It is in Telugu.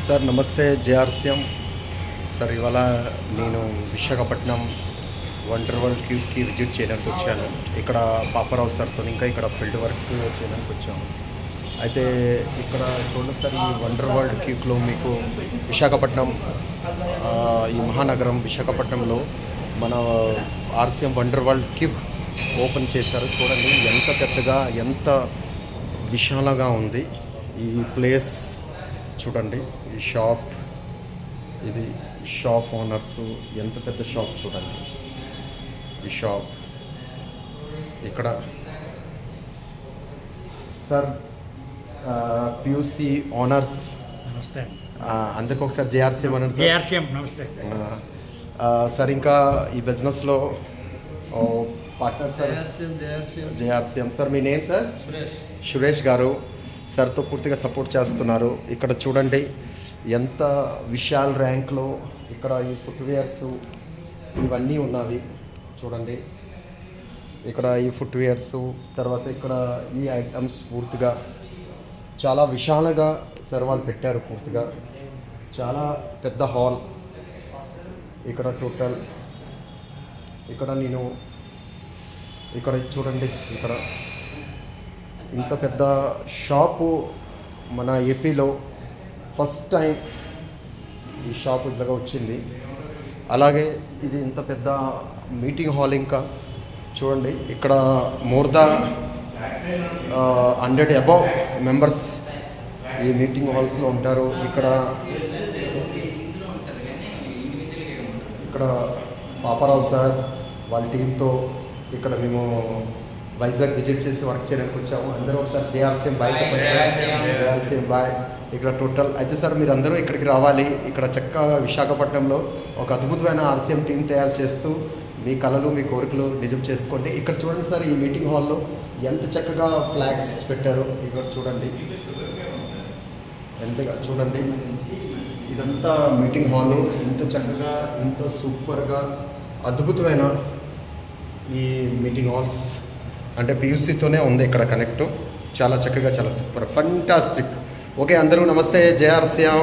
సార్ నమస్తే జేఆర్సీఎం సార్ ఇవాళ నేను విశాఖపట్నం వండర్ వరల్డ్ క్యూబ్కి విజిట్ చేయడానికి వచ్చాను. ఇక్కడ పాపారావు సార్తో ఇంకా ఇక్కడ ఫీల్డ్ వర్క్ చేయడానికి వచ్చాము. అయితే ఇక్కడ చూడండి సార్, ఈ వండర్ వరల్డ్ క్యూబ్లో మీకు విశాఖపట్నం ఈ మహానగరం విశాఖపట్నంలో మన RCM wonder world cube open చేశారు. చూడండి ఎంత పెద్దగా ఎంత విశాలంగా ఉంది ఈ ప్లేస్. చూడండి ఈ షాప్, ఇది షాప్ ఓనర్స్ ఎంత పెద్ద షాప్ చూడండి. ఈ షాప్ ఇక్కడ సార్ పియూసీ ఓనర్స్ నమస్తే. అందరికి ఒకసారి జేఆర్సీఎం అన్నారు సార్. జేఆర్సీఎం నమస్తే సార్. ఇంకా ఈ బిజినెస్లో పార్ట్నర్ సార్ జేఆర్సీఎం సార్. మీ నేమ్ సార్? సురేష్ గారు సార్తో పూర్తిగా సపోర్ట్ చేస్తున్నారు. ఇక్కడ చూడండి ఎంత విశాల్ ర్యాంక్లో ఇక్కడ ఈ ఫుట్వేర్స్ ఇవన్నీ ఉన్నవి. చూడండి ఇక్కడ ఈ ఫుట్వేర్స్, తర్వాత ఇక్కడ ఈ ఐటమ్స్ పూర్తిగా చాలా విశాలంగా సార్ వాళ్ళు పెట్టారు. పూర్తిగా చాలా పెద్ద హాల్ ఇక్కడ టోటల్. ఇక్కడ నేను ఇక్కడ చూడండి, ఇక్కడ ఇంత పెద్ద షాపు మన ఏపీలో ఫస్ట్ టైం ఈ షాప్ ఇట్లాగా వచ్చింది. అలాగే ఇది ఇంత పెద్ద మీటింగ్ హాల్. ఇంకా చూడండి ఇక్కడ మోర్ దా 100 అబౌవ్ మెంబర్స్ ఈ మీటింగ్ హాల్స్లో ఉంటారు. ఇక్కడ పాపారావు సార్ వాళ్ళ టీంతో ఇక్కడ మేము వైజాగ్ విజిట్ చేసి వర్క్ చేయడానికి వచ్చాము. అందరూ ఒకసారి జేఆర్సీఎం బాయ్ చెప్పండి. JRCM bye. ఇక్కడ టోటల్ అయితే సార్ మీరు అందరూ ఇక్కడికి రావాలి. ఇక్కడ చక్కగా విశాఖపట్నంలో ఒక అద్భుతమైన ఆర్సీఎం టీం తయారు చేస్తూ మీ కళలు మీ కోరికలు నిజం చేసుకోండి. ఇక్కడ చూడండి సార్, ఈ మీటింగ్ హాల్లో ఎంత చక్కగా ఫ్లాగ్స్ పెట్టారు. ఇక్కడ చూడండి ఎంతగా చూడండి, ఇదంతా మీటింగ్ హాలు ఇంత చక్కగా ఇంత సూపర్గా అద్భుతమైన ఈ మీటింగ్ హాల్స్ అంటే పియూసీతోనే ఉంది ఇక్కడ కనెక్ట్. చాలా చక్కగా చాలా సూపర్ ఫంటాస్టిక్. ఓకే అందరూ నమస్తే జేఆర్సీఎం.